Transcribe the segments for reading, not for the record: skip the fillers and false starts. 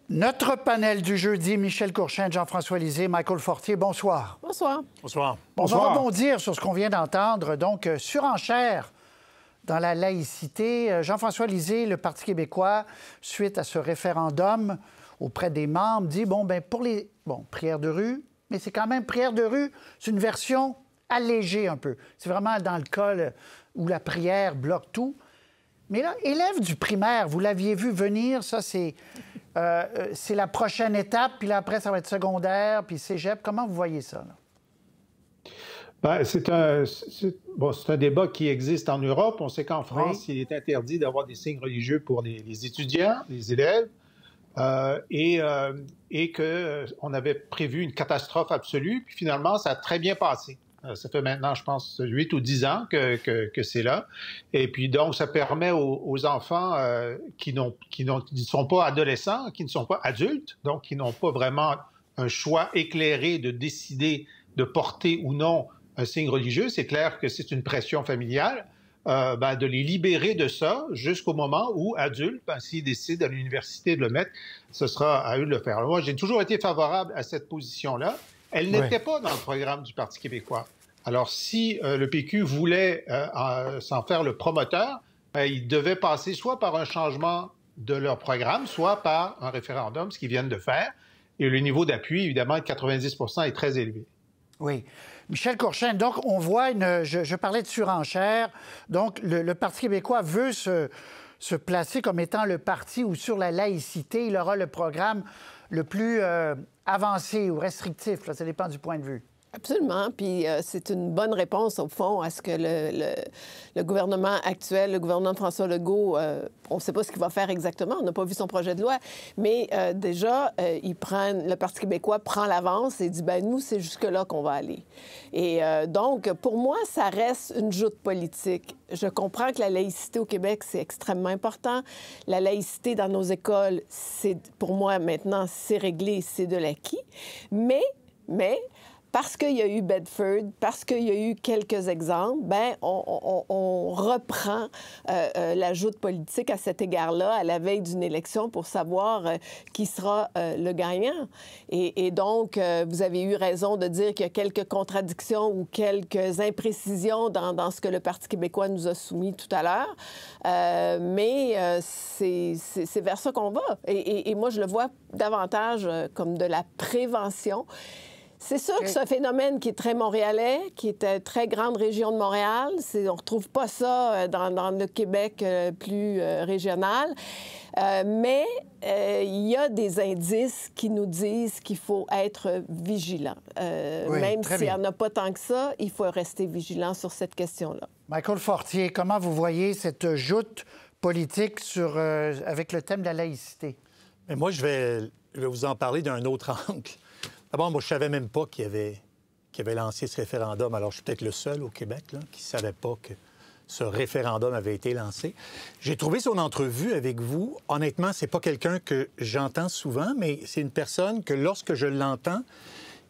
Notre panel du jeudi, Michel Courchain, Jean-François Lisée, Michael Fortier, bonsoir. Bonsoir. Bonsoir. On va rebondir sur ce qu'on vient d'entendre. Donc, surenchère dans la laïcité. Jean-François Lisée, le Parti québécois, suite à ce référendum auprès des membres, dit, pour les prières de rue, mais c'est quand même prière de rue, c'est une version allégée un peu. C'est vraiment dans le cas où la prière bloque tout. Mais là, élève du primaire, vous l'aviez vu venir, ça, c'est la prochaine étape, puis là, après, ça va être secondaire, puis cégep. Comment vous voyez ça, là? Bien, c'est un débat qui existe en Europe. On sait qu'en France, il est interdit d'avoir des signes religieux pour les étudiants, les élèves, et qu'on avait prévu une catastrophe absolue. Puis finalement, ça a très bien passé. Ça fait maintenant, je pense, 8 ou 10 ans que c'est là. Et puis donc, ça permet aux enfants qui ne sont pas adolescents, qui ne sont pas adultes, donc qui n'ont pas vraiment un choix éclairé de décider de porter ou non un signe religieux. C'est clair que c'est une pression familiale, de les libérer de ça jusqu'au moment où, adultes, s'ils décident à l'université de le mettre, ce sera à eux de le faire. Alors, moi, j'ai toujours été favorable à cette position-là. Elle n'était pas dans le programme du Parti québécois. Alors, si le PQ voulait s'en faire le promoteur, il devait passer soit par un changement de leur programme, soit par un référendum, ce qu'ils viennent de faire. Et le niveau d'appui, évidemment, de 90 % est très élevé. Oui. Michel Courchain, donc on voit je parlais de surenchère. Donc, le Parti québécois veut se placer comme étant le parti où, sur la laïcité, il aura le programme le plus avancé ou restrictif. Là, ça dépend du point de vue. Absolument. Puis c'est une bonne réponse, au fond, à ce que le gouvernement actuel, le gouvernement de François Legault, on ne sait pas ce qu'il va faire exactement. On n'a pas vu son projet de loi. Mais déjà, le Parti québécois prend l'avance et dit, nous, c'est jusque-là qu'on va aller. Et donc, pour moi, ça reste une joute politique. Je comprends que la laïcité au Québec, c'est extrêmement important. La laïcité dans nos écoles, pour moi, maintenant, c'est réglé, c'est de l'acquis. Mais parce qu'il y a eu Bedford, parce qu'il y a eu quelques exemples, on reprend la joute politique à cet égard-là, à la veille d'une élection, pour savoir qui sera le gagnant. Et donc, vous avez eu raison de dire qu'il y a quelques contradictions ou quelques imprécisions dans ce que le Parti québécois nous a soumis tout à l'heure. Mais c'est vers ça qu'on va. Et moi, je le vois davantage comme de la prévention. C'est sûr que c'est un phénomène qui est très montréalais, qui est une très grande région de Montréal. On ne retrouve pas ça dans le Québec plus régional. Mais il y a des indices qui nous disent qu'il faut être vigilant. Même s'il n'y en a pas tant que ça, il faut rester vigilant sur cette question-là. Michael Fortier, comment vous voyez cette joute politique avec le thème de la laïcité? Mais moi, je vais vous en parler d'un autre angle. D'abord, moi, je ne savais même pas qu'il avait lancé ce référendum. Alors, je suis peut-être le seul au Québec qui ne savait pas que ce référendum avait été lancé. J'ai trouvé son entrevue avec vous. Honnêtement, c'est pas quelqu'un que j'entends souvent, mais c'est une personne que, lorsque je l'entends,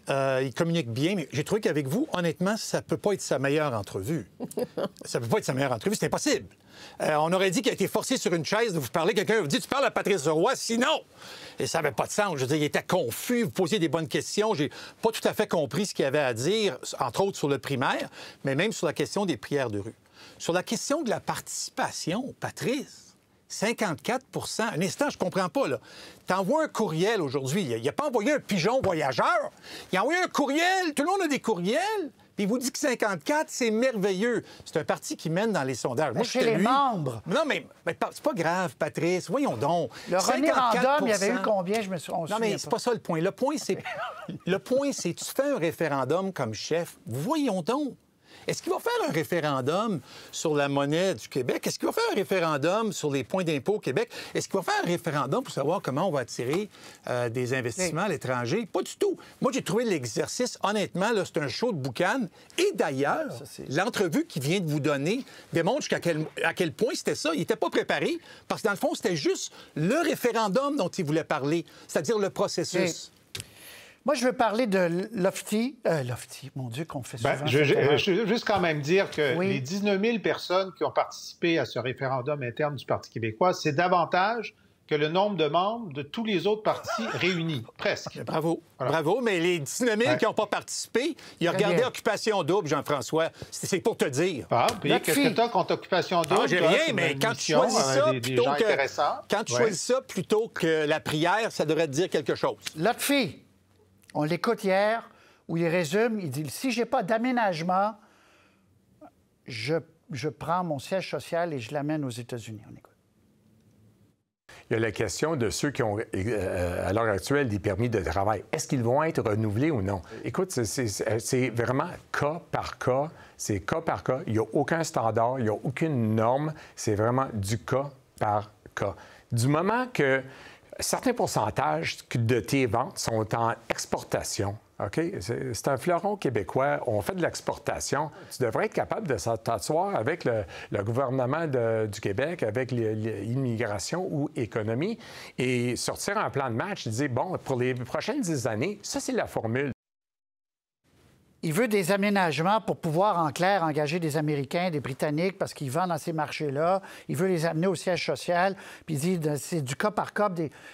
il communique bien. Mais j'ai trouvé qu'avec vous, honnêtement, ça ne peut pas être sa meilleure entrevue. Ça ne peut pas être sa meilleure entrevue. C'est impossible. On aurait dit qu'il a été forcé sur une chaise de vous parler. Quelqu'un vous dit, tu parles à Patrice Roy, sinon... Et ça n'avait pas de sens. Je veux dire, il était confus, vous posiez des bonnes questions. J'ai pas tout à fait compris ce qu'il avait à dire, entre autres sur le primaire, mais même sur la question des prières de rue. Sur la question de la participation, Patrice, 54 % un instant, je comprends pas, là. T'envoies un courriel aujourd'hui. Il n'a pas envoyé un pigeon voyageur. Il a envoyé un courriel. Tout le monde a des courriels. Puis il vous dit que 54, c'est merveilleux. C'est un parti qui mène dans les sondages. Moi, chez les membres. Non, mais c'est pas grave, Patrice. Voyons donc. Le référendum, il y avait eu combien? Non, mais c'est pas ça le point. Le point, c'est tu fais un référendum comme chef. Voyons donc. Est-ce qu'il va faire un référendum sur la monnaie du Québec? Est-ce qu'il va faire un référendum sur les points d'impôt au Québec? Est-ce qu'il va faire un référendum pour savoir comment on va attirer des investissements à l'étranger? Pas du tout. Moi, j'ai trouvé l'exercice, honnêtement, là, c'est un show de boucan. Et d'ailleurs, l'entrevue qu'il vient de vous donner démontre à quel point c'était ça. Il n'était pas préparé parce que, dans le fond, c'était juste le référendum dont il voulait parler, c'est-à-dire le processus. Moi, je veux parler de Lofty. Lofty, mon Dieu, qu'on fait souvent. Je veux juste quand même dire que les 19 000 personnes qui ont participé à ce référendum interne du Parti québécois, c'est davantage que le nombre de membres de tous les autres partis réunis, presque. Bravo, voilà. Bravo, mais les 19 000 qui n'ont pas participé, il a regardé bien. Occupation double, Jean-François. C'est pour te dire. Ah, puis qu'est-ce que tu as contre Occupation double? Ah, j'ai rien, mais quand tu choisis ça choisis ça plutôt que la prière, ça devrait te dire quelque chose. Lotfi, on l'écoute hier, où il résume, il dit, si j'ai pas d'aménagement, je prends mon siège social et je l'amène aux États-Unis. On écoute. Il y a la question de ceux qui ont, à l'heure actuelle, des permis de travail. Est-ce qu'ils vont être renouvelés ou non? Écoute, c'est vraiment cas par cas. C'est cas par cas. Il n'y a aucun standard, il n'y a aucune norme. C'est vraiment du cas par cas. Du moment que certains pourcentages de tes ventes sont en exportation, OK? C'est un fleuron québécois. On fait de l'exportation. Tu devrais être capable de t'asseoir avec le gouvernement du Québec, avec l'immigration ou économie, et sortir un plan de match et dire, bon, pour les prochaines 10 années, ça, c'est la formule. Il veut des aménagements pour pouvoir, en clair, engager des Américains, des Britanniques, parce qu'il vend dans ces marchés-là. Il veut les amener au siège social. Puis il dit, c'est du cas par cas.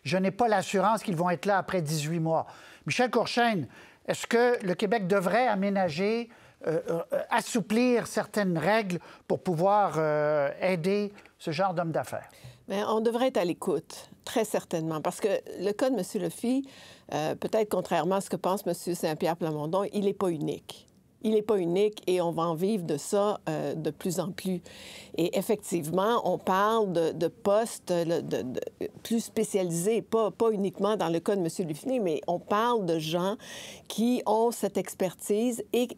Je n'ai pas l'assurance qu'ils vont être là après 18 mois. Michel Courchaine, est-ce que le Québec devrait aménager, assouplir certaines règles pour pouvoir aider ce genre d'hommes d'affaires? Bien, on devrait être à l'écoute, très certainement, parce que le cas de M. Lotfi, peut-être contrairement à ce que pense M. Saint-Pierre Plamondon, il n'est pas unique. Il n'est pas unique et on va en vivre de ça de plus en plus. Et effectivement, on parle de postes plus spécialisés, pas uniquement dans le cas de M. Lutfi, mais on parle de gens qui ont cette expertise et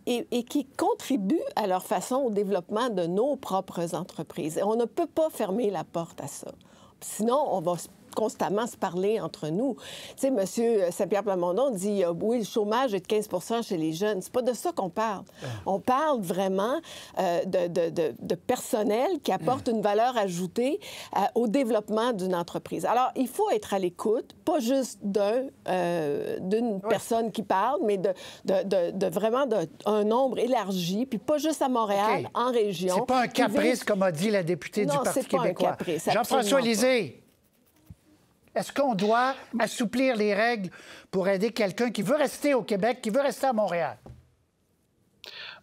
qui contribuent à leur façon au développement de nos propres entreprises. Et on ne peut pas fermer la porte à ça. Sinon, on va constamment se parler entre nous. Tu sais, M. Saint-Pierre Plamondon dit oui, le chômage est de 15 % chez les jeunes. C'est pas de ça qu'on parle. On parle vraiment de personnel qui apporte une valeur ajoutée au développement d'une entreprise. Alors, il faut être à l'écoute, pas juste d'une personne qui parle, mais de vraiment d'un nombre élargi, puis pas juste à Montréal, en région. C'est pas un caprice, comme a dit la députée du Parti québécois. Jean-François Lisée. Est-ce qu'on doit assouplir les règles pour aider quelqu'un qui veut rester au Québec, qui veut rester à Montréal?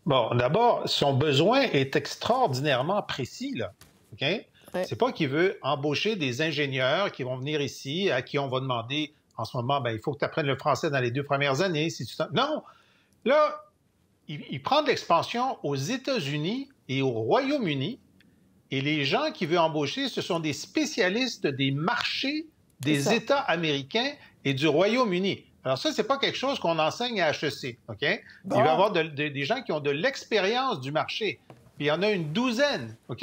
Bon, d'abord, son besoin est extraordinairement précis, là. OK? Ouais. C'est pas qu'il veut embaucher des ingénieurs qui vont venir ici, à qui on va demander, en ce moment, bien, il faut que tu apprennes le français dans les 2 premières années. Non! Là, il prend de l'expansion aux États-Unis et au Royaume-Uni, et les gens qu'il veut embaucher, ce sont des spécialistes des marchés des États américains et du Royaume-Uni. Alors ça, c'est pas quelque chose qu'on enseigne à HEC, OK? Bon. Il va y avoir des gens qui ont de l'expérience du marché. Puis il y en a une douzaine, OK?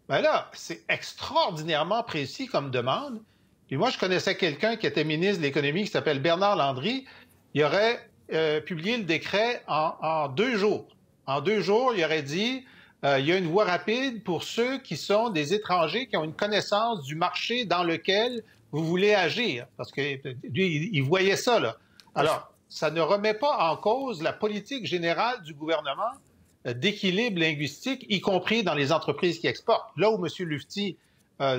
Bien là, c'est extraordinairement précis comme demande. Puis moi, je connaissais quelqu'un qui était ministre de l'Économie qui s'appelle Bernard Landry. Il aurait publié le décret en 2 jours. En 2 jours, il aurait dit... il y a une voie rapide pour ceux qui sont des étrangers qui ont une connaissance du marché dans lequel vous voulez agir. Parce que lui, il voyait ça, là. Alors, ça ne remet pas en cause la politique générale du gouvernement d'équilibre linguistique, y compris dans les entreprises qui exportent. Là où M. Lutfi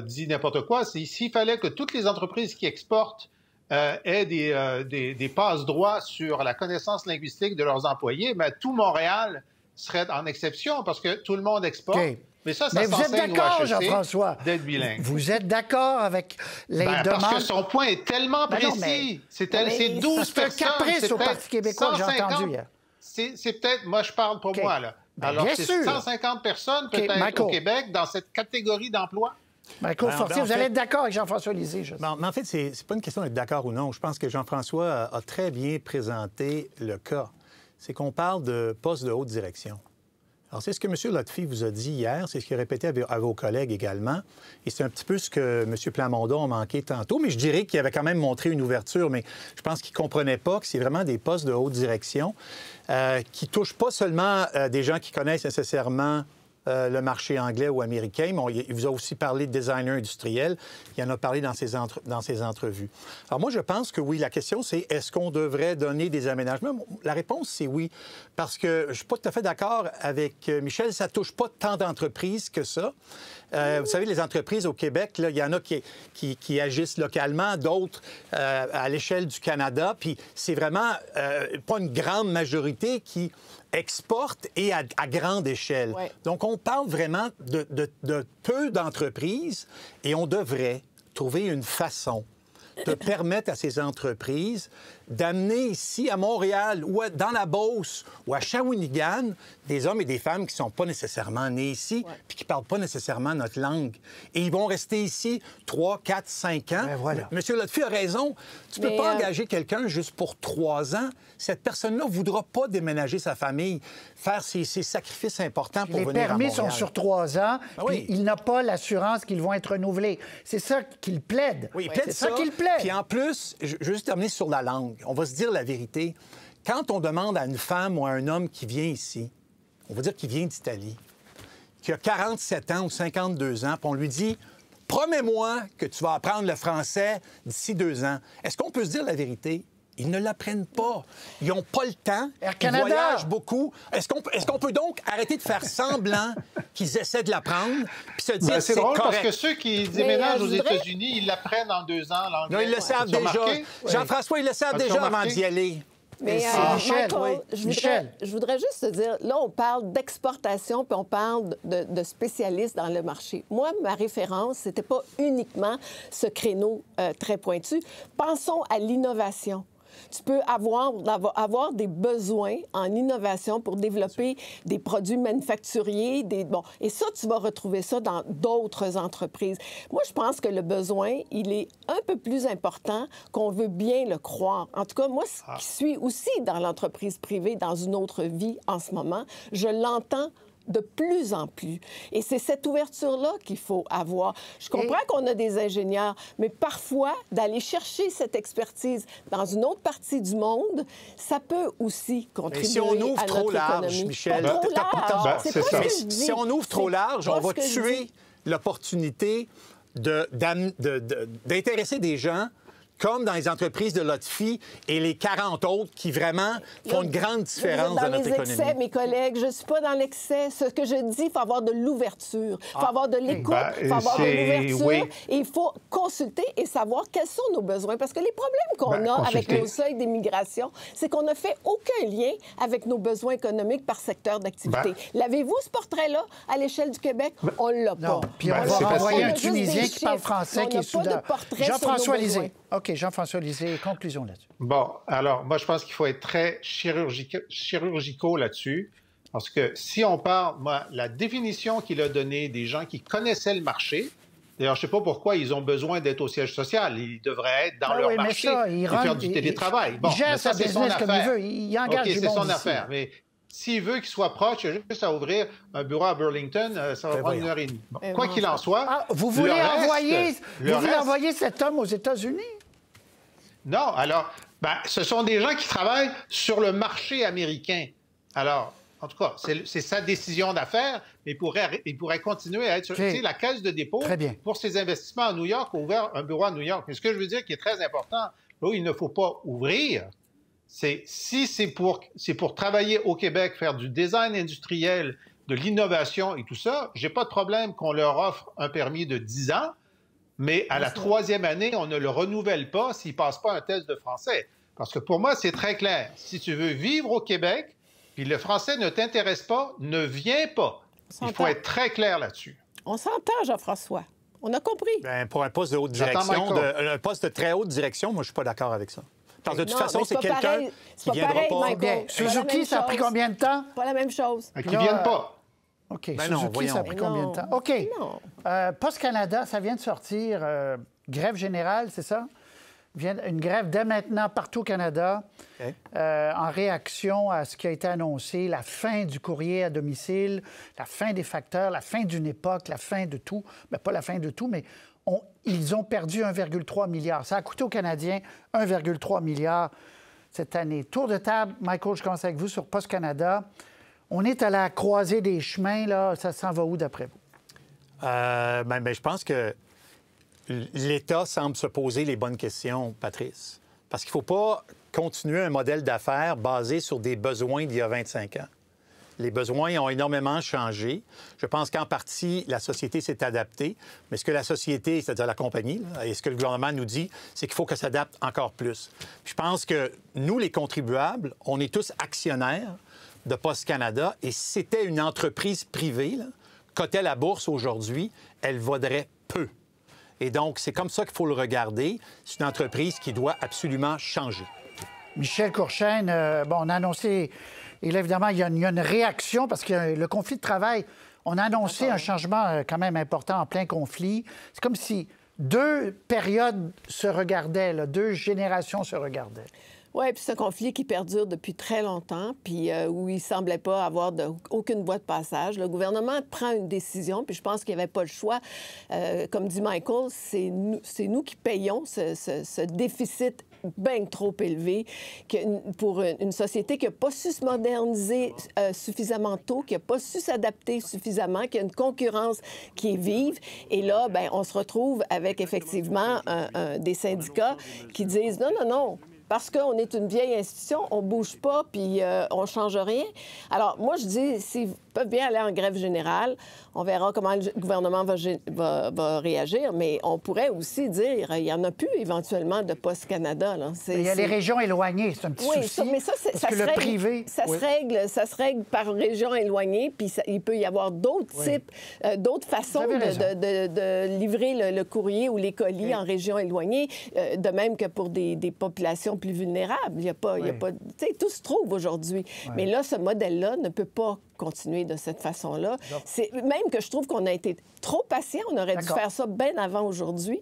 dit n'importe quoi, c'est s'il fallait que toutes les entreprises qui exportent aient des passe-droits sur la connaissance linguistique de leurs employés, mais tout Montréal serait en exception parce que tout le monde exporte. Okay. Mais ça vous êtes d'accord, Jean-François? D'être bilingue. Vous êtes d'accord avec les demandes? Parce que son point est tellement précis. C'est 12 personnes. C'est un caprice au Parti québécois que j'ai entendu hier. C'est peut-être... Moi, je parle pour moi, là. Alors, c'est 150 personnes peut-être au Québec dans cette catégorie d'emploi. Michael Fortier, vous allez être d'accord avec Jean-François Lisée. Mais en fait, c'est pas une question d'être d'accord ou non. Je pense que Jean-François a très bien présenté le cas. C'est qu'on parle de postes de haute direction. Alors, c'est ce que M. Lotfi vous a dit hier, c'est ce qu'il a répété à vos collègues également, et c'est un petit peu ce que M. Plamondon a manqué tantôt, mais je dirais qu'il avait quand même montré une ouverture, mais je pense qu'il ne comprenait pas que c'est vraiment des postes de haute direction qui ne touchent pas seulement des gens qui connaissent nécessairement le marché anglais ou américain. Bon, il vous a aussi parlé de designer industriel. Il en a parlé dans ses entrevues. Alors moi, je pense que oui, la question, c'est est-ce qu'on devrait donner des aménagements? La réponse, c'est oui. Parce que je ne suis pas tout à fait d'accord avec Michel. Ça ne touche pas tant d'entreprises que ça. Vous savez, les entreprises au Québec, là, il y en a qui agissent localement, d'autres à l'échelle du Canada. Puis c'est vraiment pas une grande majorité qui exporte et à grande échelle. Ouais. Donc, on parle vraiment de peu d'entreprises et on devrait trouver une façon de permettre à ces entreprises d'amener ici, à Montréal, ou dans la Beauce, ou à Shawinigan, des hommes et des femmes qui ne sont pas nécessairement nés ici, puis qui ne parlent pas nécessairement notre langue. Et ils vont rester ici 3, 4, 5 ans. Ben voilà. Monsieur Lotfi a raison. Tu ne peux pas engager quelqu'un juste pour 3 ans. Cette personne-là ne voudra pas déménager sa famille, faire ces sacrifices importants pour venir à Montréal. Les permis sont sur 3 ans, puis il n'a pas l'assurance qu'ils vont être renouvelés. C'est ça qu'il plaide. Oui, il plaide ça qu'il plaide. Puis en plus, je veux juste terminer sur la langue. On va se dire la vérité. Quand on demande à une femme ou à un homme qui vient ici, on va dire qu'il vient d'Italie, qui a 47 ans ou 52 ans, puis on lui dit « Promets-moi que tu vas apprendre le français d'ici 2 ans. » Est-ce qu'on peut se dire la vérité? Ils ne l'apprennent pas. Ils n'ont pas le temps. Ils voyagent beaucoup. Est-ce qu'on peut donc arrêter de faire semblant qu'ils essaient de l'apprendre puis se dire c'est drôle correct. Parce que ceux qui déménagent aux États-unis, ils l'apprennent en 2 ans, l'anglais. Non, ils le savent déjà. Jean-François, ils le savent déjà avant d'y aller. Mais Michel, Michael, je voudrais juste te dire, là, on parle d'exportation, puis on parle de spécialistes dans le marché. Moi, ma référence, c'était pas uniquement ce créneau très pointu. Pensons à l'innovation. Tu peux avoir des besoins en innovation pour développer des produits manufacturiers. Et ça, tu vas retrouver ça dans d'autres entreprises. Moi, je pense que le besoin, il est un peu plus important qu'on veut bien le croire. En tout cas, moi, qui suis aussi dans l'entreprise privée, dans une autre vie en ce moment, je l'entends de plus en plus. Et c'est cette ouverture-là qu'il faut avoir. Je comprends qu'on a des ingénieurs, mais parfois, d'aller chercher cette expertise dans une autre partie du monde, ça peut aussi contribuer si on ouvre à trop notre large, économie. Michel, pas trop large. C'est pas ce que je dis. Si on ouvre trop large, on va tuer l'opportunité d'intéresser des gens comme dans les entreprises de Lotfi et les 40 autres qui vraiment font une grande différence dans notre économie. Excès, mes collègues, je ne suis pas dans l'excès. Ce que je dis, il faut avoir de l'ouverture, il faut avoir de l'écoute, il faut avoir de l'ouverture. Oui. Et il faut consulter et savoir quels sont nos besoins. Parce que les problèmes qu'on a avec nos seuils d'immigration, c'est qu'on n'a fait aucun lien avec nos besoins économiques par secteur d'activité. L'avez-vous, ce portrait-là, à l'échelle du Québec? On ne l'a pas. Non. Puis on va renvoyer un Tunisien qui parle français, qui est soudeur. Jean-François Lisée. OK, Jean-François Lisée, conclusion là-dessus. Bon, alors, moi, je pense qu'il faut être très chirurgicaux là-dessus, parce que si on parle, la définition qu'il a donnée des gens qui connaissaient le marché, d'ailleurs, je ne sais pas pourquoi ils ont besoin d'être au siège social. Ils devraient être dans leur marché et faire du télétravail. Bon, il gère sa business comme il veut. Il engage du monde c'est son ici. affaire. Mais s'il veut qu'il soit proche, il a juste à ouvrir un bureau à Burlington, ça va prendre 1h30. Bon, quoi qu'il en soit, vous voulez envoyer cet homme aux États-Unis? Non, alors, ce sont des gens qui travaillent sur le marché américain. Alors, en tout cas, c'est sa décision d'affaires, mais il pourrait continuer à être sur la Caisse de dépôt pour ses investissements à New York, a ouvert un bureau à New York. Mais ce que je veux dire qui est très important, là où il ne faut pas ouvrir, c'est si c'est pour travailler au Québec, faire du design industriel, de l'innovation et tout ça, j'ai pas de problème qu'on leur offre un permis de 10 ans, mais à la 3e année, on ne le renouvelle pas s'il ne passe pas un test de français. Parce que pour moi, c'est très clair. Si tu veux vivre au Québec, puis le français ne t'intéresse pas, ne viens pas. Il faut être très clair là-dessus. On s'entend, Jean-François. On a compris. Bien, pour un poste de haute direction, un poste de très haute direction, moi, je ne suis pas d'accord avec ça. Parce que de toute façon, c'est quelqu'un qui ne viendra pas. Suzuki, ça a pris combien de temps? Pas la même chose. Qui ne viennent pas. OK. Suzuki, ça a pris combien de temps? OK. Post Canada, ça vient de sortir. Grève générale, c'est ça? Une grève dès maintenant partout au Canada en réaction à ce qui a été annoncé, la fin du courrier à domicile, la fin des facteurs, la fin d'une époque, la fin de tout. Bien, pas la fin de tout, mais ils ont perdu 1,3 milliard. Ça a coûté aux Canadiens 1,3 milliard cette année. Tour de table, Michael, je commence avec vous sur Post Canada. On est à la croisée des chemins, là. Ça s'en va où, d'après vous? Je pense que l'État semble se poser les bonnes questions, Patrice. Parce qu'il ne faut pas continuer un modèle d'affaires basé sur des besoins d'il y a 25 ans. Les besoins ont énormément changé. Je pense qu'en partie, la société s'est adaptée. Mais ce que la société, c'est-à-dire la compagnie, là, et ce que le gouvernement nous dit, c'est qu'il faut qu'elle s'adapte encore plus. Puis je pense que nous, les contribuables, on est tous actionnaires de Poste Canada. Et si c'était une entreprise privée, là, cotée à la bourse aujourd'hui, elle vaudrait peu. Et donc, c'est comme ça qu'il faut le regarder. C'est une entreprise qui doit absolument changer. Michel Courchaine, on a annoncé... Et là, évidemment, il y a une réaction parce que le conflit de travail, on a annoncé un changement quand même important en plein conflit. C'est comme si deux périodes se regardaient, là, deux générations se regardaient. Oui, puis c'est un conflit qui perdure depuis très longtemps, puis où il ne semblait pas avoir aucune voie de passage. Le gouvernement prend une décision, puis je pense qu'il n'y avait pas le choix. Comme dit Michael, c'est nous qui payons ce déficit bien trop élevé pour une société qui n'a pas su se moderniser suffisamment tôt, qui n'a pas su s'adapter suffisamment, qui a une concurrence qui est vive. Et là, bien, on se retrouve avec effectivement des syndicats qui disent non. Parce qu'on est une vieille institution, on ne bouge pas, puis on ne change rien. Alors, moi, je dis, s'ils peuvent bien aller en grève générale, on verra comment le gouvernement va réagir, mais on pourrait aussi dire, il y en a plus éventuellement de Poste Canada. Là. Il y a les régions éloignées, c'est un petit souci. Oui, mais ça se règle par région éloignée, puis il peut y avoir d'autres types, d'autres façons de livrer le courrier ou les colis en région éloignée, de même que pour des populations plus vulnérables. Il y a pas, tout se trouve aujourd'hui. Oui. Mais là, ce modèle-là ne peut pas continuer de cette façon-là. C'est même que je trouve qu'on a été trop patient. On aurait dû faire ça bien avant aujourd'hui.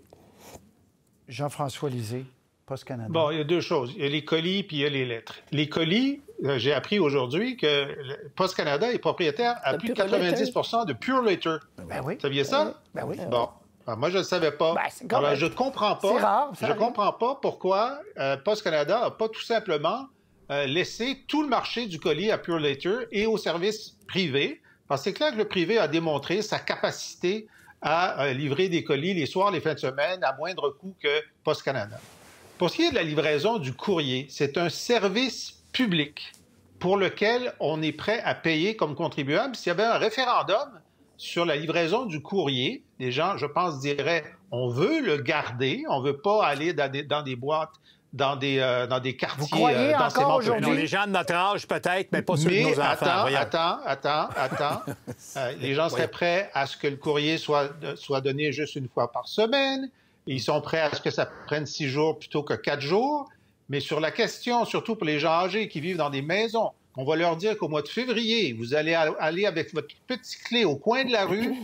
Jean-François Lisée, Poste Canada. Bon, il y a deux choses. Il y a les colis puis il y a les lettres. Les colis, j'ai appris aujourd'hui que Poste Canada est propriétaire à plus de 90 de Pure Later. Ben oui. Vous saviez ça? Ben oui. Bon. Alors, moi, je ne le savais pas. Alors, je ne comprends pas. C'est rare. Je ne comprends pas pourquoi Poste Canada n'a pas tout simplement laissé tout le marché du colis à Pure Later et aux services privés. Parce que c'est clair que le privé a démontré sa capacité à livrer des colis les soirs, les fins de semaine, à moindre coût que Poste Canada. Pour ce qui est de la livraison du courrier, c'est un service public pour lequel on est prêt à payer comme contribuable. S'il y avait un référendum sur la livraison du courrier, les gens, je pense, diraient on veut le garder, on ne veut pas aller dans des boîtes, dans des quartiers. Vous croyez encore aujourd'hui? Les gens de notre âge, peut-être, mais pas ceux de nos enfants. Attends. Les gens seraient prêts à ce que le courrier soit donné juste une fois par semaine. Ils sont prêts à ce que ça prenne 6 jours plutôt que 4 jours. Mais sur la question, surtout pour les gens âgés qui vivent dans des maisons, on va leur dire qu'au mois de février, vous allez aller avec votre petit clé au coin de la rue.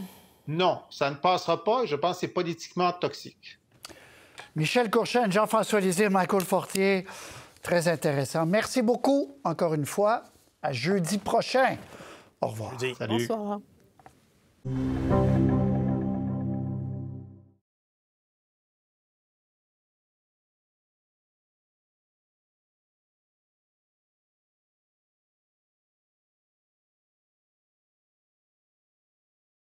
Non, ça ne passera pas. Je pense que c'est politiquement toxique. Michel Courchaine, Jean-François Lisée, Michael Fortier, très intéressant. Merci beaucoup, encore une fois. À jeudi prochain. Au revoir. Salut. Bonsoir.